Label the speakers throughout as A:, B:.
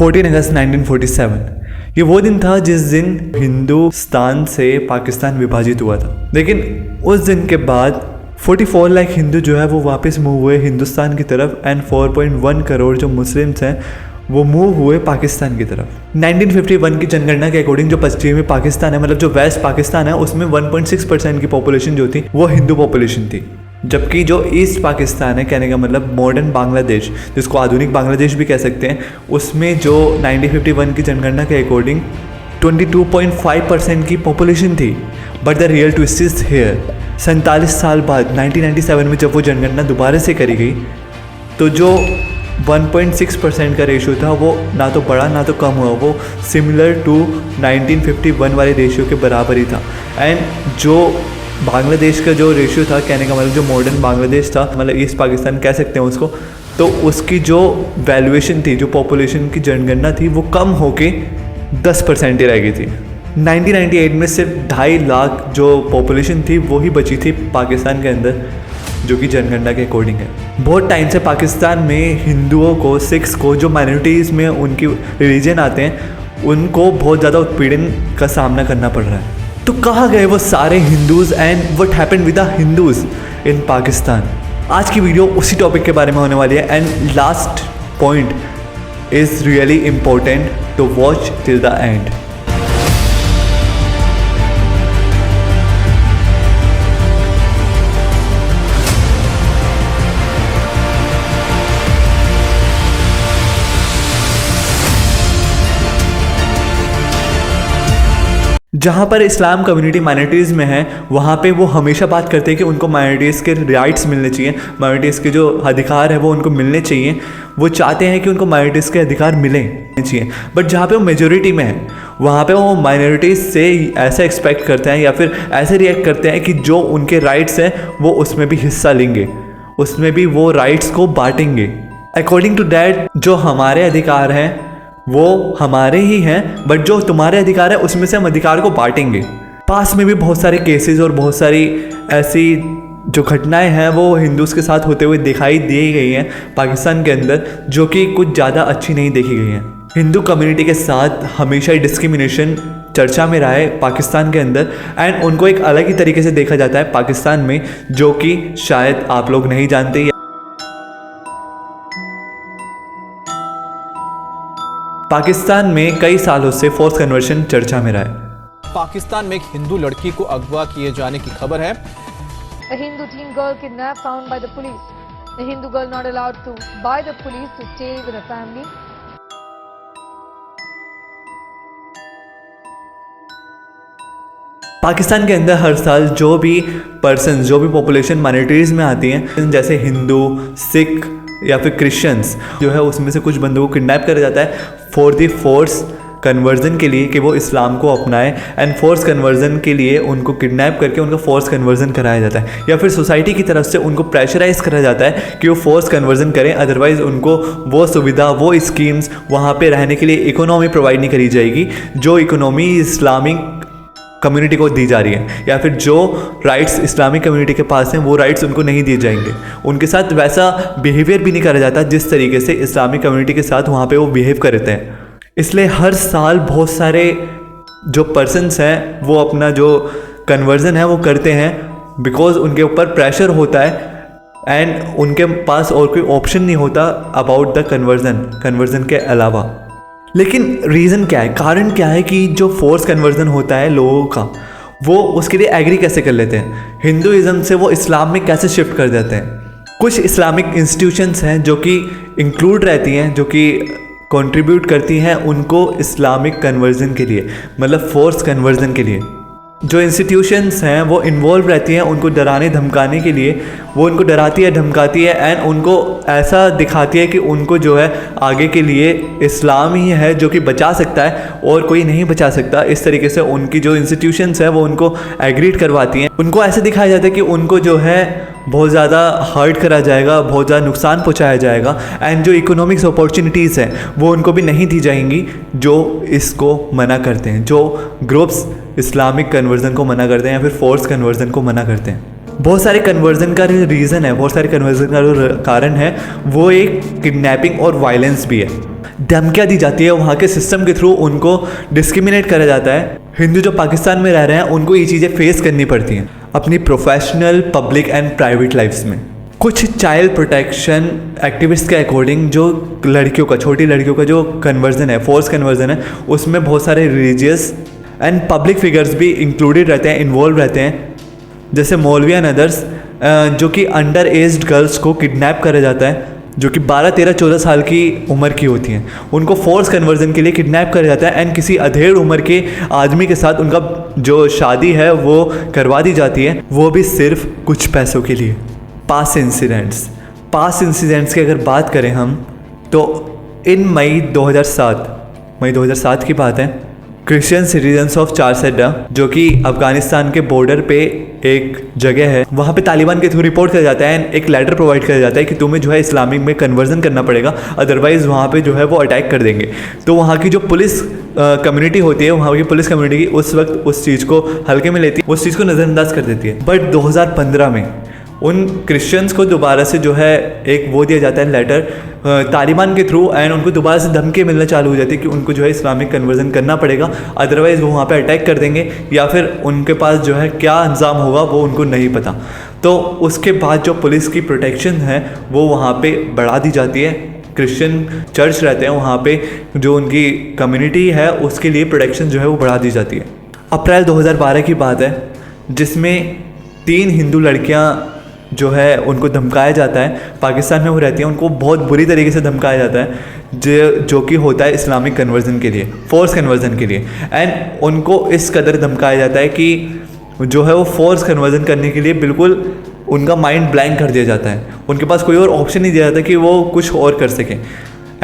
A: 14 अगस्त 1947 ये वो दिन था जिस दिन हिंदुस्तान से पाकिस्तान विभाजित हुआ था। लेकिन उस दिन के बाद 44 लाख हिंदू जो है वो वापस मूव हुए हिंदुस्तान की तरफ एंड 4.1 करोड़ जो मुस्लिम्स हैं वो मूव हुए पाकिस्तान की तरफ। 1951 की जनगणना के अकॉर्डिंग जो पश्चिमी पाकिस्तान है, मतलब जो वेस्ट पाकिस्तान है, उसमें 1.6% की पॉपुलेशन जो थी वो हिंदू पॉपुलेशन थी। जबकि जो ईस्ट पाकिस्तान है, कहने का मतलब मॉडर्न बांग्लादेश, जिसको आधुनिक बांग्लादेश भी कह सकते हैं, उसमें जो 1951 की जनगणना के अकॉर्डिंग 22.5% की पॉपुलेशन थी। But the real twist is here, 47 साल बाद 1997 में जब वो जनगणना दोबारा से करी गई तो जो 1.6% का रेशियो था वो ना तो बढ़ा ना तो कम हुआ, वो सिमिलर टू 1951 वाले रेशियो के बराबर ही था। एंड जो बांग्लादेश का जो रेशियो था, कहने का मतलब जो मॉडर्न बांग्लादेश था, मतलब ईस्ट पाकिस्तान कह सकते हैं उसको, तो उसकी जो वैल्यूएशन थी, जो पॉपुलेशन की जनगणना थी, वो कम होके 10% ही रह गई थी। 1998 में सिर्फ 2.5 लाख जो पॉपुलेशन थी वो ही बची थी पाकिस्तान के अंदर, जो कि जनगणना के अकॉर्डिंग है। बहुत टाइम से पाकिस्तान में हिंदुओं को, सिख्स को, जो माइनॉरिटीज़ में उनकी रिलीजन आते हैं, उनको बहुत ज़्यादा उत्पीड़न का सामना करना पड़ रहा है। तो कहाँ गए वो सारे Hindus and what happened with the Hindus in Pakistan? आज की वीडियो उसी टॉपिक के बारे में होने वाली है and last point is really important to watch till the end. जहाँ पर इस्लाम कम्युनिटी माइनॉरिटीज़ में है, वहाँ पे वो हमेशा बात करते हैं कि उनको माइनॉरिटीज़ के राइट्स मिलने चाहिए, माइनॉरिटीज़ के जो अधिकार है वो उनको मिलने चाहिए। वो चाहते हैं कि उनको माइनॉरिटीज़ के अधिकार मिले चाहिए। बट जहाँ पे वो मेजोरिटी में है, वहाँ पे वो माइनॉरिटीज़ से ऐसा एक्सपेक्ट करते हैं या फिर ऐसे रिएक्ट करते हैं कि जो उनके राइट्स हैं वो उसमें भी हिस्सा लेंगे, उसमें भी वो राइट्स को बांटेंगे। अकॉर्डिंग टू डैट, जो हमारे अधिकार हैं वो हमारे ही हैं, बट जो तुम्हारे अधिकार है उसमें से हम अधिकार को बांटेंगे। पास में भी बहुत सारे केसेस और बहुत सारी ऐसी जो घटनाएं हैं वो हिंदूज़ के साथ होते हुए दिखाई दी गई हैं पाकिस्तान के अंदर, जो कि कुछ ज़्यादा अच्छी नहीं देखी गई हैं। हिंदू कम्युनिटी के साथ हमेशा ही डिस्क्रिमिनेशन चर्चा में रहा है पाकिस्तान के अंदर एंड उनको एक अलग ही तरीके से देखा जाता है पाकिस्तान में, जो कि शायद आप लोग नहीं जानते। पाकिस्तान में कई सालों से फोर्स कन्वर्शन चर्चा में रहा है।
B: पाकिस्तान में एक हिंदू लड़की को अगवा किए जाने की खबर है।
C: A Hindu teen girl kidnapped found by the police. The Hindu girl not allowed to by the police to stay with her family.
A: Pakistan के अंदर हर साल जो भी पर्सन, जो भी पॉपुलेशन माइनॉरिटीज़ में आती हैं, जैसे हिंदू, सिख या फिर क्रिश्चियंस, जो है उसमें से कुछ बंदों को किडनैप किया जाता है फॉर द फोर्स कन्वर्जन के लिए, कि वो इस्लाम को अपनाएं। एंड फोर्स कन्वर्जन के लिए उनको किडनैप करके उनका फोर्स कन्वर्जन कराया जाता है, या फिर सोसाइटी की तरफ से उनको प्रेशराइज करा जाता है कि वो फोर्स कन्वर्जन करें, अदरवाइज़ उनको वो सुविधा, वो स्कीम्स, वहाँ पे रहने के लिए इकोनॉमी प्रोवाइड नहीं करी जाएगी, जो इकोनॉमी इस्लामिक कम्युनिटी को दी जा रही है, या फिर जो राइट्स इस्लामिक कम्युनिटी के पास हैं वो राइट्स उनको नहीं दिए जाएंगे। उनके साथ वैसा बिहेवियर भी नहीं करा जाता जिस तरीके से इस्लामिक कम्युनिटी के साथ वहाँ पे वो बिहेव करते हैं। इसलिए हर साल बहुत सारे जो पर्सन्स हैं वो अपना जो कन्वर्जन है वो करते हैं, बिकॉज उनके ऊपर प्रेशर होता है एंड उनके पास और कोई ऑप्शन नहीं होता अबाउट द कन्वर्जन के अलावा। लेकिन रीज़न क्या है, कारण क्या है कि जो फोर्स कन्वर्जन होता है लोगों का, वो उसके लिए एग्री कैसे कर लेते हैं, हिंदुइज़्म से वो इस्लाम में कैसे शिफ्ट कर देते हैं। कुछ इस्लामिक इंस्टीट्यूशंस हैं जो कि इंक्लूड रहती हैं, जो कि कंट्रीब्यूट करती हैं उनको इस्लामिक कन्वर्जन के लिए, मतलब फोर्स कन्वर्जन के लिए। जो इंस्टीट्यूशंस हैं वो इन्वॉल्व रहती हैं उनको डराने धमकाने के लिए, वो उनको डराती है, धमकाती है एंड उनको ऐसा दिखाती है कि उनको जो है आगे के लिए इस्लाम ही है जो कि बचा सकता है और कोई नहीं बचा सकता। इस तरीके से उनकी जो इंस्टीट्यूशंस है वो उनको एग्रीड करवाती हैं। उनको ऐसे दिखाया जाता है कि उनको जो है बहुत ज़्यादा हर्ट करा जाएगा, बहुत ज़्यादा नुकसान पहुंचाया जाएगा एंड जो इकोनॉमिक्स अपॉर्चुनिटीज़ हैं वो उनको भी नहीं दी जाएंगी, जो इसको मना करते हैं, जो ग्रुप्स इस्लामिक कन्वर्जन को मना करते हैं या फिर फोर्स कन्वर्जन को मना करते हैं। बहुत सारे कन्वर्जन का रीज़न है, बहुत सारे कन्वर्जन का जो कारण है वो एक किडनैपिंग और वायलेंस भी है। धमकियाँ दी जाती है, वहाँ के सिस्टम के थ्रू उनको डिस्क्रिमिनेट करा जाता है। हिंदू जो पाकिस्तान में रह रहे हैं उनको ये चीज़ें फेस करनी पड़ती हैं अपनी professional, public and private lifes में। कुछ चाइल्ड प्रोटेक्शन एक्टिविस्ट के अकॉर्डिंग जो लड़कियों का, छोटी लड़कियों का जो कन्वर्जन है, फोर्स कन्वर्जन है, उसमें बहुत सारे रिलीजियस एंड पब्लिक फिगर्स भी इंक्लूडेड रहते हैं, इन्वॉल्व रहते हैं, जैसे मौलवी एंड अदर्स, जो कि अंडर एज्ड गर्ल्स को किडनैप करा जाता है जो कि 12, 13, 14 साल की उम्र की होती हैं। उनको फोर्स कन्वर्जन के लिए किडनैप करा जाता है एंड किसी अधेड़ उम्र के आदमी के साथ उनका जो शादी है वो करवा दी जाती है, वो भी सिर्फ कुछ पैसों के लिए। पास्ट इंसिडेंट्स की अगर बात करें हम तो इन मई 2007 की बात है, क्रिश्चियन सिटीजन्स ऑफ चारसेड्डा जो कि अफगानिस्तान के बॉर्डर पे एक जगह है, वहाँ पे तालिबान के थ्रू रिपोर्ट किया जाता है एंड एक लेटर प्रोवाइड किया जाता है कि तुम्हें जो है इस्लामिक में कन्वर्जन करना पड़ेगा, अदरवाइज़ वहाँ पे जो है वो अटैक कर देंगे। तो वहाँ की जो पुलिस कम्युनिटी होती है, वहाँ की पुलिस कम्युनिटी की उस वक्त उस चीज़ को हल्के में लेती है, उस चीज़ को नज़रअंदाज कर देती है। बट 2015 में उन क्रिश्चियंस को दोबारा से जो है एक वो दिया जाता है लेटर तालिबान के थ्रू एंड उनको दोबारा से धमकी मिलना चालू हो जाती है कि उनको जो है इस्लामिक कन्वर्जन करना पड़ेगा, अदरवाइज़ वो वहाँ पे अटैक कर देंगे या फिर उनके पास जो है क्या अंजाम होगा वो उनको नहीं पता। तो उसके बाद जो पुलिस की प्रोटेक्शन है वो वहाँ पे बढ़ा दी जाती है। क्रिश्चियन चर्च रहते हैं वहाँ पे, जो उनकी कम्युनिटी है उसके लिए प्रोटेक्शन जो है वो बढ़ा दी जाती है। अप्रैल 2012 की बात है जिसमें 3 हिंदू लड़कियाँ जो है उनको धमकाया जाता है, पाकिस्तान में वो रहती हैं, उनको बहुत बुरी तरीके से धमकाया जाता है जो कि होता है इस्लामिक कन्वर्जन के लिए, फोर्स कन्वर्जन के लिए। एंड उनको इस कदर धमकाया जाता है कि जो है वो फोर्स कन्वर्जन करने के लिए बिल्कुल उनका माइंड ब्लैंक कर दिया जाता है, उनके पास कोई और ऑप्शन नहीं दिया जाता कि वो कुछ और कर सकें।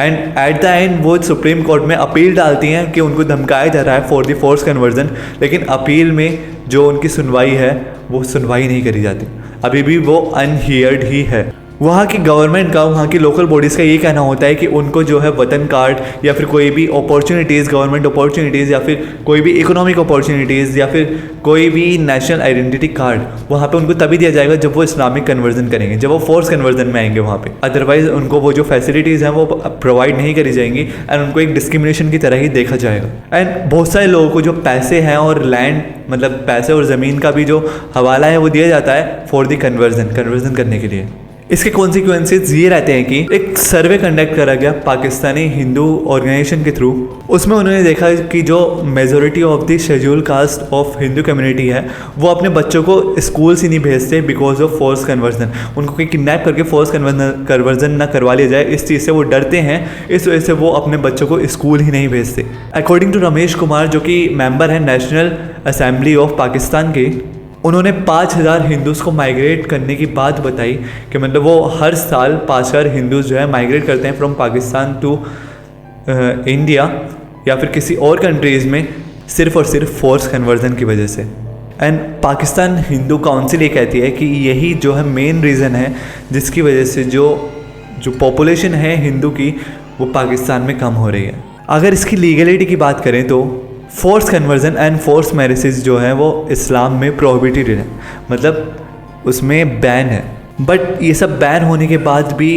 A: एंड एट द एंड वो सुप्रीम कोर्ट में अपील डालती हैं कि उनको धमकाया जा रहा है फॉर द फोर्स कन्वर्जन, लेकिन अपील में जो उनकी सुनवाई है वो सुनवाई नहीं करी जाती, अभी भी वो अनहियर्ड ही है। वहाँ की गवर्नमेंट का, वहाँ की लोकल बॉडीज़ का ये कहना होता है कि उनको जो है वतन कार्ड या फिर कोई भी अपॉर्चुनिटीज़, गवर्नमेंट अपॉर्चुनिटीज़ या फिर कोई भी इकोनॉमिक अपॉर्चुनिटीज़ या फिर कोई भी नेशनल आइडेंटिटी कार्ड वहाँ पे उनको तभी दिया जाएगा जब वो इस्लामिक कन्वर्जन करेंगे, जब वो फोर्स कन्वर्जन में आएंगे वहाँ पे। अदरवाइज़ उनको वो जो फैसिलिटीज़ हैं वो प्रोवाइड नहीं करी जाएंगी एंड उनको एक डिस्क्रिमिनेशन की तरह ही देखा जाएगा। एंड बहुत सारे लोगों को जो पैसे हैं और लैंड, मतलब पैसे और ज़मीन का भी जो हवाला है वो दिया जाता है फॉर द कन्वर्जन करने के लिए। इसके कॉन्सिक्वेंसेस ये रहते हैं कि एक सर्वे कंडक्ट करा गया पाकिस्तानी हिंदू ऑर्गेनाइजेशन के थ्रू, उसमें उन्होंने देखा कि जो majority of the schedule caste of Hindu community है वो अपने बच्चों को स्कूल से नहीं भेजते बिकॉज ऑफ फोर्स कन्वर्जन। उनको कोई किडनैप करके फोर्स कन्वर्जन ना करवा लिया जाए, इस चीज़ से वो डरते हैं, इस वजह से वो अपने बच्चों को स्कूल ही नहीं भेजते। अकॉर्डिंग टू रमेश कुमार जो कि मेंबर है नेशनल असेंबली ऑफ पाकिस्तान के, उन्होंने 5000 हिंदूज़ को माइग्रेट करने की बात बताई कि मतलब वो हर साल 5000 हिंदूज़ जो है माइग्रेट करते हैं फ्रॉम पाकिस्तान टू इंडिया या फिर किसी और कंट्रीज़ में सिर्फ़ और सिर्फ फोर्स कन्वर्जन की वजह से। एंड पाकिस्तान हिंदू काउंसिल ये कहती है कि यही जो है मेन रीज़न है जिसकी वजह से जो पॉपुलेशन है हिंदू की वो पाकिस्तान में कम हो रही है। अगर इसकी लीगलिटी की बात करें तो force conversion and force marriages जो है वो इस्लाम में प्रोहिबिटेड है, मतलब उसमें बैन है। बट ये सब बैन होने के बाद भी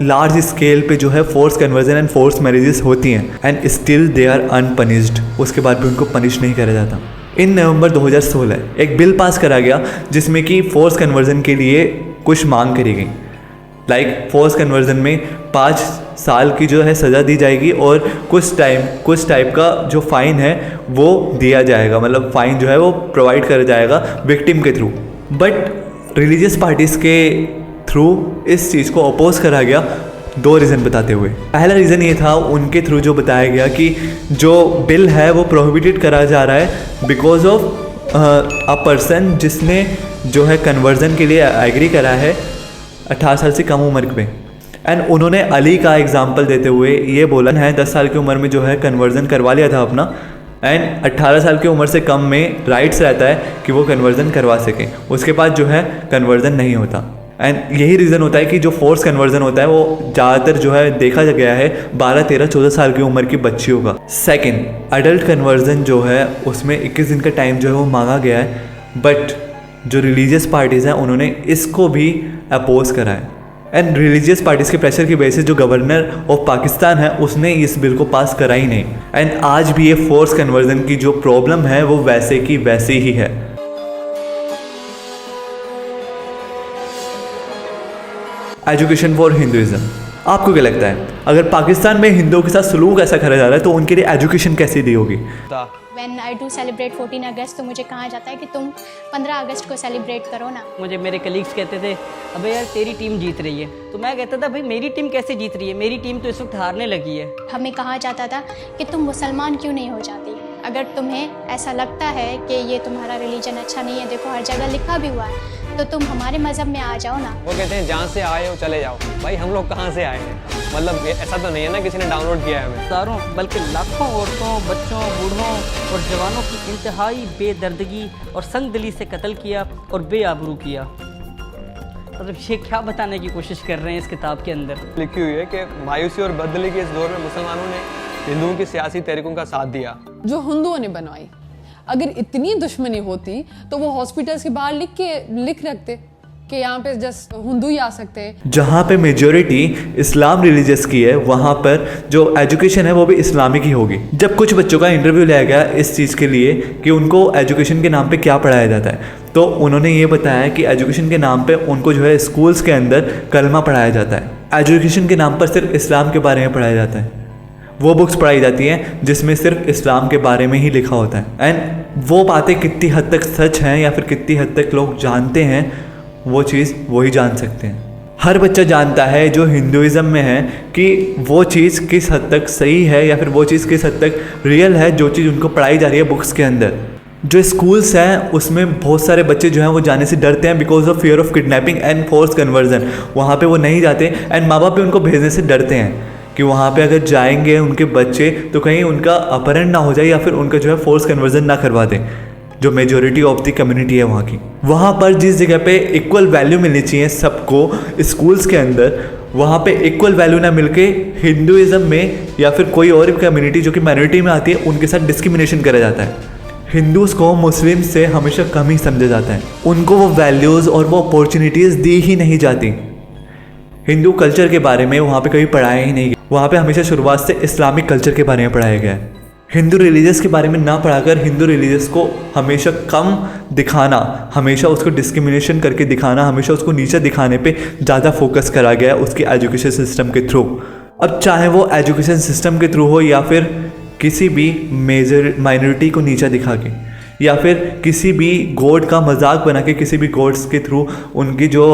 A: लार्ज स्केल पे जो है force conversion and force marriages होती हैं एंड स्टिल दे आर अनपनिश्ड, उसके बाद भी उनको पनिश नहीं करा जाता। इन नवंबर 2016 एक बिल पास करा गया जिसमें कि फोर्स कन्वर्जन के लिए कुछ मांग करी गई, लाइक फोर्स कन्वर्जन में 5 साल की जो है सज़ा दी जाएगी और कुछ टाइप का जो फ़ाइन है वो दिया जाएगा, मतलब फ़ाइन जो है वो प्रोवाइड करा जाएगा विक्टिम के थ्रू। बट रिलीजियस पार्टीज़ के थ्रू इस चीज़ को अपोज करा गया 2 रीज़न बताते हुए। पहला रीज़न ये था उनके थ्रू जो बताया गया कि जो बिल है वो प्रोहिबिटेड करा जा रहा है बिकॉज ऑफ अ पर्सन जिसने जो है कन्वर्जन के लिए एग्री करा है 18 साल से कम उम्र में। एंड उन्होंने अली का एग्जाम्पल देते हुए ये बोला है 10 साल की उम्र में जो है कन्वर्जन करवा लिया था अपना, एंड 18 साल की उम्र से कम में राइट्स रहता है कि वो कन्वर्जन करवा सकें, उसके बाद जो है कन्वर्जन नहीं होता। एंड यही रीज़न होता है कि जो फोर्स कन्वर्जन होता है वो ज़्यादातर जो है देखा गया है 12, 13, 14 साल की उम्र की बच्चियों का। सेकेंड, अडल्ट कन्वर्जन जो है उसमें 21 दिन का टाइम जो है वो मांगा गया है, बट जो रिलीजियस पार्टीज़ हैं उन्होंने इसको भी अपोज करा है। एंड रिलीजियस पार्टीज़ के प्रेशर की वजह से जो गवर्नर ऑफ पाकिस्तान है उसने इस बिल को पास करा ही नहीं। एंड आज भी ये फोर्स कन्वर्जन की जो प्रॉब्लम है वो वैसे की वैसे ही है। एजुकेशन फॉर हिंदुइज्म, आपको क्या लगता है अगर पाकिस्तान में हिंदुओं के साथ सलूक ऐसा करा जा रहा है तो उनके लिए एजुकेशन कैसी दी होगी?
D: When I do celebrate 14 अगस्त तो मुझे कहा जाता है कि तुम 15 अगस्त को सेलिब्रेट करो ना।
E: मुझे मेरे कलीग्स कहते थे अबे यार तेरी टीम जीत रही है, तो मैं कहता था भाई मेरी टीम कैसे जीत रही है, मेरी टीम तो इस वक्त हारने लगी है।
D: हमें कहा जाता था कि तुम मुसलमान क्यों नहीं हो जाती, अगर तुम्हें ऐसा लगता है कि ये तुम्हारा रिलीजन अच्छा नहीं है, देखो हर जगह लिखा भी हुआ है, तो तुम हमारे मज़हब में आ जाओ ना।
F: वो कहते हैं जहाँ से आए हो चले जाओ। भाई हम लोग कहाँ से आए हैं, मतलब ऐसा तो नहीं है ना किसी ने डाउनलोड किया है हमें।
E: हज़ारों बल्कि लाखों औरतों, बच्चों, बूढ़ों और जवानों की इंतहाई बेदर्दगी और संगदिली से कत्ल किया और बेआबरू किया। मतलब ये क्या बताने की कोशिश कर रहे हैं इस किताब के अंदर?
F: लिखी हुई है कि मायूसी और बददली के इस दौर में मुसलमानों ने हिंदुओं की सियासी तहरीकों का साथ दिया
G: जो हिंदुओं ने बनवाई। अगर इतनी दुश्मनी होती तो वो हॉस्पिटल्स के बाहर लिख रखते कि यहाँ पे जस्ट हिंदू ही आ सकते हैं।
A: जहाँ पे मेजॉरिटी इस्लाम रिलीजियस की है वहाँ पर जो एजुकेशन है वो भी इस्लामिक ही होगी। जब कुछ बच्चों का इंटरव्यू लिया गया इस चीज़ के लिए कि उनको एजुकेशन के नाम पे क्या पढ़ाया जाता है, तो उन्होंने ये बताया कि एजुकेशन के नाम पे उनको जो है स्कूल्स के अंदर कलमा पढ़ाया जाता है। एजुकेशन के नाम पर सिर्फ इस्लाम के बारे में पढ़ाया जाता है। वो बुक्स पढ़ाई जाती हैं जिसमें सिर्फ इस्लाम के बारे में ही लिखा होता है। एंड वो बातें कितनी हद तक सच हैं या फिर कितनी हद तक लोग जानते हैं वो चीज़ वही जान सकते हैं। हर बच्चा जानता है जो हिंदुइज़्म में है कि वो चीज़ किस हद तक सही है या फिर वो चीज़ किस हद तक रियल है जो चीज़ उनको पढ़ाई जा रही है बुक्स के अंदर। जो स्कूल्स हैं उसमें बहुत सारे बच्चे जो हैं वो जाने से डरते हैं because of fear of kidnapping and force conversion. वहाँ पे वो नहीं जाते एंड माँ बाप भी उनको भेजने से डरते हैं कि वहाँ पे अगर जाएंगे उनके बच्चे तो कहीं उनका अपहरण ना हो जाए या फिर उनका जो है फोर्स कन्वर्जन ना करवा दें, जो मेजॉरिटी ऑफ द कम्युनिटी है वहाँ की। वहाँ पर जिस जगह पे इक्वल वैल्यू मिलनी चाहिए सबको स्कूल्स के अंदर, वहाँ पे इक्वल वैल्यू ना मिलके हिंदुइज़्म में या फिर कोई और कम्युनिटी जो कि माइनॉरिटी में आती है उनके साथ डिस्क्रिमिनेशन करा जाता है। हिंदूज़ को मुस्लिम से हमेशा कम ही समझा जाता है, उनको वो वैल्यूज़ और वो अपॉर्चुनिटीज़ दी ही नहीं जाती। हिंदू कल्चर के बारे में वहाँ पे कभी पढ़ाया ही नहीं गया। वहाँ पे हमेशा शुरुआत से इस्लामिक कल्चर के बारे में पढ़ाया गया है। हिंदू रिलीजियस के बारे में ना पढ़ाकर हिंदू रिलीजियस को हमेशा कम दिखाना, हमेशा उसको डिस्क्रिमिनेशन करके दिखाना, हमेशा उसको नीचे दिखाने पे ज़्यादा फोकस करा गया है उसके एजुकेशन सिस्टम के थ्रू। अब चाहे वो एजुकेशन सिस्टम के थ्रू हो या फिर किसी भी मेजर माइनॉरिटी को नीचा दिखा के या फिर किसी भी गॉड का मजाक बना के, किसी भी गॉड्स के थ्रू उनकी जो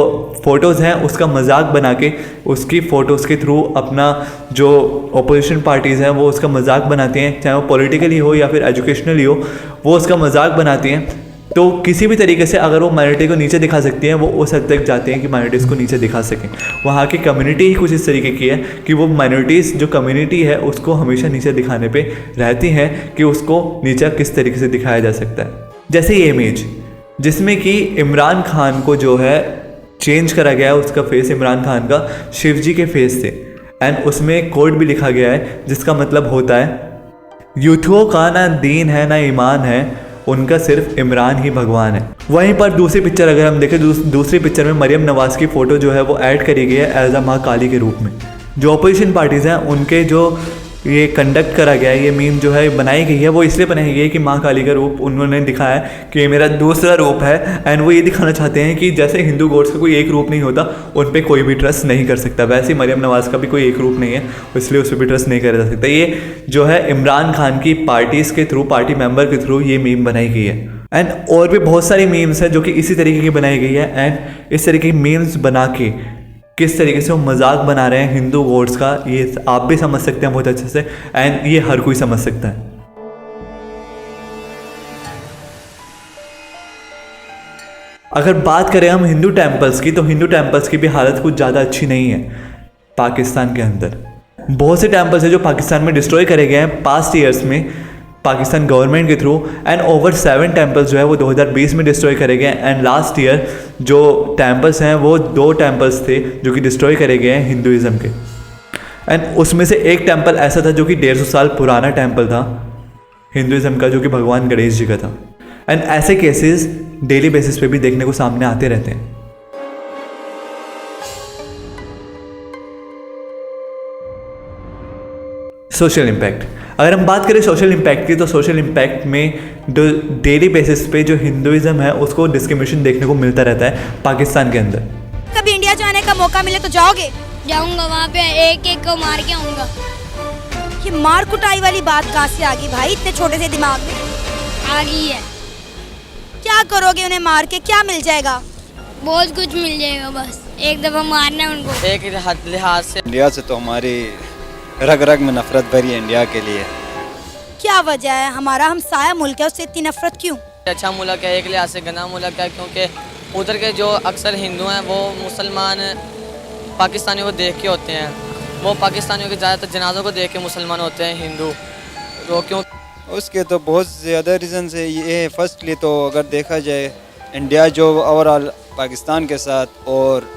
A: फ़ोटोज़ हैं उसका मजाक बना के उसकी फ़ोटोज़ के थ्रू अपना जो अपोजिशन पार्टीज़ हैं वो उसका मजाक बनाती हैं, चाहे वो पॉलिटिकली हो या फिर एजुकेशनली हो, वो उसका मजाक बनाती हैं। तो किसी भी तरीके से अगर वो माइनॉरिटी को नीचे दिखा सकती हैं वो उस हद तक जाते हैं कि माइनॉरिटीज़ को नीचे दिखा सकें। वहाँ की कम्युनिटी ही कुछ इस तरीके की है कि वो माइनॉरिटीज़ जो कम्युनिटी है उसको हमेशा नीचे दिखाने पे रहती हैं कि उसको नीचा किस तरीके से दिखाया जा सकता है। जैसे ये इमेज जिसमें कि इमरान खान को जो है चेंज करा गया है, उसका फेस इमरान खान का शिव जी के फेस से, एंड उसमें कोड भी लिखा गया है जिसका मतलब होता है यूथुओं का ना दीन है ना ईमान है, उनका सिर्फ इमरान ही भगवान है। वहीं पर दूसरी पिक्चर अगर हम देखें, दूसरी पिक्चर में मरियम नवाज़ की फ़ोटो जो है वो ऐड करी गई है एज अ माँ काली के रूप में। जो अपोजिशन पार्टीज़ हैं उनके जो ये कंडक्ट करा गया है, ये मीम जो है बनाई गई है, वो इसलिए बनाई गई है कि माँ काली का रूप उन्होंने दिखाया है कि ये मेरा दूसरा रूप है। एंड वो ये दिखाना चाहते हैं कि जैसे हिंदू गॉड्स का कोई एक रूप नहीं होता, उन पर कोई भी ट्रस्ट नहीं कर सकता, वैसे ही मरियम नवाज़ का भी कोई एक रूप नहीं है, इसलिए उस पर भी ट्रस्ट नहीं करा जा सकता। ये जो है इमरान खान की पार्टीज़ के थ्रू, पार्टी मेंबर के थ्रू ये मीम बनाई गई है। एंड और भी बहुत सारी मीम्स हैं जो कि इसी तरीके की बनाई गई है। एंड इस तरीके की मीम्स बना के किस तरीके से वो मजाक बना रहे हैं हिंदू गॉड्स का, ये आप भी समझ सकते हैं बहुत अच्छे से, एंड ये हर कोई समझ सकता है। अगर बात करें हम हिंदू टेम्पल्स की, तो हिंदू टेम्पल्स की भी हालत कुछ ज़्यादा अच्छी नहीं है पाकिस्तान के अंदर। बहुत से टेम्पल्स हैं जो पाकिस्तान में डिस्ट्रॉय करे गए हैं पास्ट ईयर्स में पाकिस्तान गवर्नमेंट के थ्रू, एंड ओवर 7 टेम्पल्स जो है वो 2020 में डिस्ट्रॉय करे गए। एंड लास्ट ईयर जो टेम्पल्स हैं वो 2 टेम्पल्स थे जो कि डिस्ट्रॉय करे गए हैं हिंदुइज़्म के। एंड उसमें से एक टेम्पल ऐसा था जो कि 150 साल पुराना टेम्पल था हिंदुइज़्म का, जो कि भगवान गणेश जी का था। एंड ऐसे केसेस डेली बेसिस पे भी देखने को सामने आते रहते हैं। सोशल इम्पैक्ट, अगर हम बात करें सोशल इम्पैक्ट की, तो सोशल इम्पैक्ट में डेली बेसिस पे जो हिंदुज़म है उसको डिस्क्रिमिनेशन देखने को मिलता रहता है पाकिस्तान के अंदर।
H: कभी इंडिया जाने का मौका मिले तो जाओगे?
I: जाऊंगा, वहाँ पे एक एक को मार के आऊंगा।
H: ये मार कुटाई वाली बात कहाँ से आ गई भाई इतने छोटे से दिमाग में?
I: आ गई है।
H: क्या करोगे उन्हें मार के, क्या मिल जाएगा?
I: बहुत कुछ मिल जाएगा, बस एक दफा मारना है उनको।
E: एक लिहाज से
J: इंडिया से तो हमारी रग रग में नफरत भरी है इंडिया के लिए।
H: क्या वजह है? हमारा हमसाया मुल्क है, उससे इतनी नफरत क्यों?
E: अच्छा मुल्क है, एक लिहाज से गना मुल्क है, क्योंकि उधर के जो अक्सर हिंदू हैं वो मुसलमान पाकिस्तानियों को देख के होते हैं। वो पाकिस्तानियों के ज़्यादातर जनाज़ों को देख के मुसलमान होते हैं हिंदू। तो क्यों
J: उसके तो बहुत ज़्यादा रीज़न है। ये है फर्स्टली तो अगर देखा जाए इंडिया जो ओवरऑल पाकिस्तान के साथ, और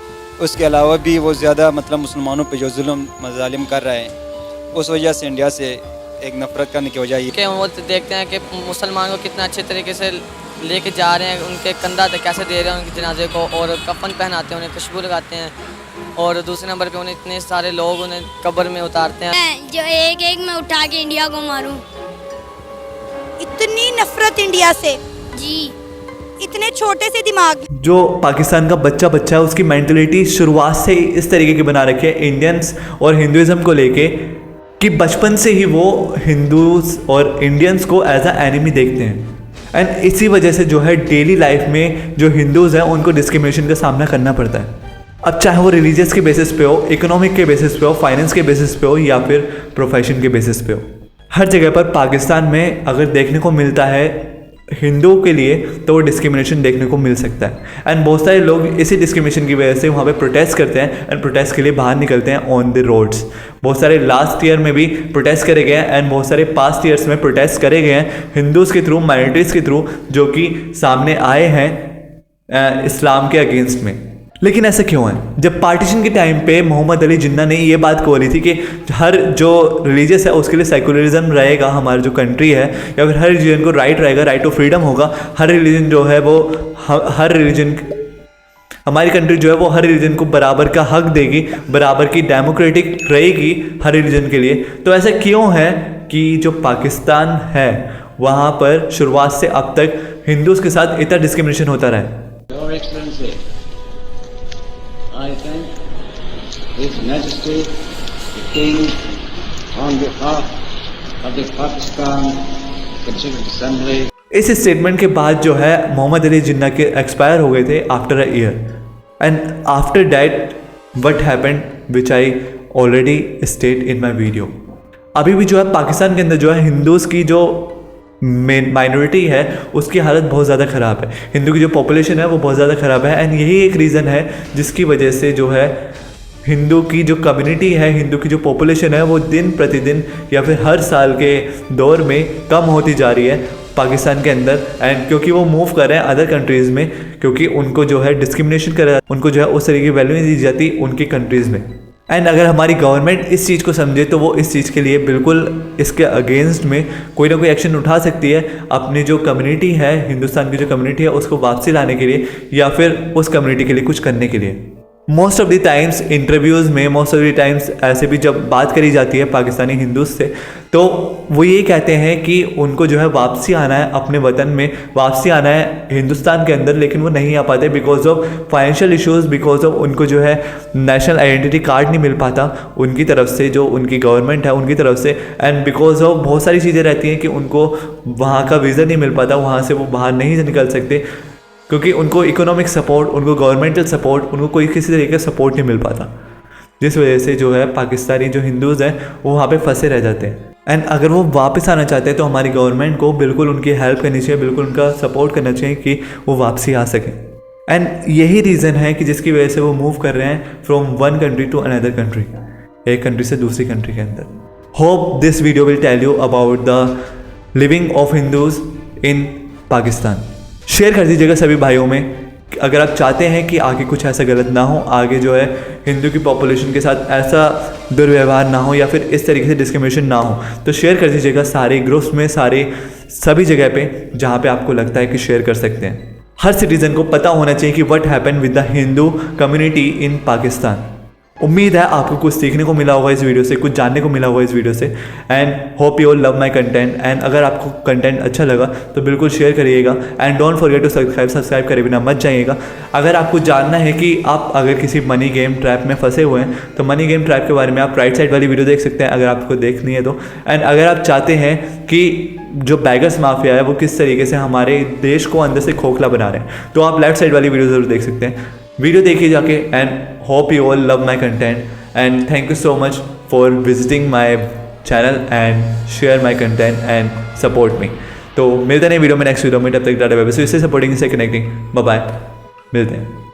J: उसके अलावा भी वो ज़्यादा मतलब मुसलमानों पे जो जुल्म मज़ालिम कर रहे हैं, उस वजह से इंडिया से एक नफ़रत करने की वजह ये
E: कि वो देखते हैं कि मुसलमान को कितना अच्छे तरीके से लेके जा रहे हैं, उनके कंधा तक कैसे दे रहे हैं उनके जनाजे को, और कफन पहनाते हैं, उन्हें खुशबू लगाते हैं, और दूसरे नंबर पे उन्हें इतने सारे लोग उन्हें कब्र में उतारते हैं।
I: जो एक एक में उठा के इंडिया को मारूं।
H: इतनी नफरत इंडिया से?
I: जी।
H: इतने छोटे से दिमाग?
A: जो पाकिस्तान का बच्चा है उसकी मेंटलिटी शुरुआत से ही इस तरीके की बना रखी है इंडियंस और हिंदुज़म को लेके, कि बचपन से ही वो हिंदूज और इंडियंस को एज अ एनिमी देखते हैं। एंड इसी वजह से जो है डेली लाइफ में जो हिंदूज़ हैं उनको डिस्क्रिमिनेशन का सामना करना पड़ता है। अब चाहे वो रिलीजियस के बेसिस पे हो, इकोनॉमिक के बेसिस पे हो, फाइनेंस के बेसिस पे हो, या फिर प्रोफेशन के बेसिस पे हो, हर जगह पर पाकिस्तान में अगर देखने को मिलता है हिंदुओं के लिए तो वो डिस्क्रिमिनेशन देखने को मिल सकता है। एंड बहुत सारे लोग इसी डिस्क्रिमिनेशन की वजह से वहाँ पे प्रोटेस्ट करते हैं एंड प्रोटेस्ट के लिए बाहर निकलते हैं ऑन द रोड्स। बहुत सारे लास्ट ईयर में भी प्रोटेस्ट करे गए हैं एंड बहुत सारे पास्ट ईयर्स में प्रोटेस्ट करे गए हैं हिंदूज़ के थ्रू, माइनॉरिटीज़ के थ्रू, जो कि सामने आए हैं इस्लाम के अगेंस्ट में। लेकिन ऐसा क्यों है? जब पार्टीशन के टाइम पे मोहम्मद अली जिन्ना ने ये बात बोली थी कि हर जो रिलीजियस है उसके लिए सेकुलरिज्म रहेगा, हमारी जो कंट्री है, या फिर हर रिलीजन को राइट रहेगा, राइट टू फ्रीडम होगा। हर रिलीजन जो है वो हर रिलीजन, हमारी कंट्री जो है वो हर रिलीजन को बराबर का हक देगी, बराबर की डेमोक्रेटिक रहेगी हर रिलीजन के लिए। तो ऐसा क्यों है कि जो पाकिस्तान है वहाँ पर शुरुआत से अब तक हिंदूज़ के साथ इतना डिस्क्रिमिनेशन होता रहा है?
K: I thank His Majesty the King on behalf of the Pakistan Constituent Assembly.
A: इस स्टेटमेंट के बाद जो है मोहम्मद अली जिन्ना के एक्सपायर हो गए थे after a year, and after that what happened which I already state in my video. अभी भी जो है पाकिस्तान के अंदर जो है हिंदूज़ की जो माइनॉरिटी है उसकी हालत बहुत ज़्यादा ख़राब है। हिंदू की जो पॉपुलेशन है वो बहुत ज़्यादा ख़राब है, एंड यही एक रीज़न है जिसकी वजह से जो है हिंदू की जो कम्युनिटी है, हिंदू की जो पॉपुलेशन है वो दिन प्रतिदिन या फिर हर साल के दौर में कम होती जा रही है पाकिस्तान के अंदर। एंड क्योंकि वो मूव कर रहे हैं अदर कंट्रीज़ में, क्योंकि उनको जो है डिस्क्रिमिनेशन करा, उनको जो है उस तरीके की वैल्यू नहीं दी जाती उनकी कंट्रीज़ में। एंड अगर हमारी गवर्नमेंट इस चीज़ को समझे तो वो इस चीज़ के लिए बिल्कुल इसके अगेंस्ट में कोई ना कोई एक्शन उठा सकती है, अपनी जो कम्युनिटी है, हिंदुस्तान की जो कम्युनिटी है उसको वापसी लाने के लिए, या फिर उस कम्युनिटी के लिए कुछ करने के लिए। Most of the times interviews में, मोस्ट ऑफ द टाइम्स ऐसे भी जब बात करी जाती है पाकिस्तानी हिंदूज़ से, तो वो ये कहते हैं कि उनको जो है वापसी आना है अपने वतन में, वापसी आना है हिंदुस्तान के अंदर, लेकिन वो नहीं आ पाते because of financial issues, because of उनको जो है नेशनल आइडेंटिटी कार्ड नहीं मिल पाता उनकी तरफ से, जो उनकी गवर्नमेंट है उनकी तरफ से, एंड बिकॉज ऑफ बहुत सारी चीज़ें रहती हैं कि उनको वहाँ का वीज़ा नहीं मिल पाता, वहाँ से वो बाहर नहीं निकल सकते, क्योंकि उनको इकोनॉमिक सपोर्ट, उनको गवर्नमेंटल सपोर्ट, उनको कोई किसी तरीके का सपोर्ट नहीं मिल पाता, जिस वजह से जो है पाकिस्तानी जो हिंदूज़ हैं वो वहाँ पे फंसे रह जाते हैं। एंड अगर वो वापस आना चाहते हैं तो हमारी गवर्नमेंट को बिल्कुल उनकी हेल्प करनी चाहिए, बिल्कुल उनका सपोर्ट करना चाहिए कि वो वापसी आ सकें। एंड यही रीज़न है कि जिसकी वजह से वो मूव कर रहे हैं from one country to another country, एक कंट्री से दूसरी कंट्री के अंदर। Hope this video will tell you about the living of Hindus in Pakistan. Share कर दीजिएगा सभी भाइयों में, अगर आप चाहते हैं कि आगे कुछ ऐसा गलत ना हो, आगे जो है हिंदू की पॉपुलेशन के साथ ऐसा दुर्व्यवहार ना हो या फिर इस तरीके से डिस्क्रिमिनेशन ना हो, तो शेयर कर दीजिएगा सारे ग्रुप्स में, सभी जगह पे जहाँ पे आपको लगता है कि शेयर कर सकते हैं। हर सिटीज़न को पता होना चाहिए कि what happened with the Hindu community in Pakistan. उम्मीद है आपको कुछ सीखने को मिला होगा इस वीडियो से, कुछ जानने को मिला होगा इस वीडियो से। And hope you all love my content. And अगर आपको कंटेंट अच्छा लगा तो बिल्कुल शेयर करिएगा and don't forget to subscribe करे बिना मत जाइएगा। अगर आपको जानना है कि आप अगर किसी मनी गेम ट्रैप में फंसे हुए हैं तो मनी गेम ट्रैप के बारे में आप राइट साइड वाली वीडियो देख सकते हैं अगर आपको देखनी है तो। एंड अगर आप चाहते हैं कि जो बैगर्स माफिया है वो किस तरीके से हमारे देश को अंदर से खोखला बना रहे हैं तो आप लेफ्ट साइड वाली वीडियो ज़रूर देख सकते हैं। वीडियो देखिए जाके। And hope you all love my content and thank you so much for visiting my channel and share my content and support me. तो मिलते हैं वीडियो में नेक्स्ट वीडियो में, तब तक टाटा बाय बाय। सो इससे सपोर्टिंग, इससे कनेक्टिंग, बाय बाय, मिलते हैं।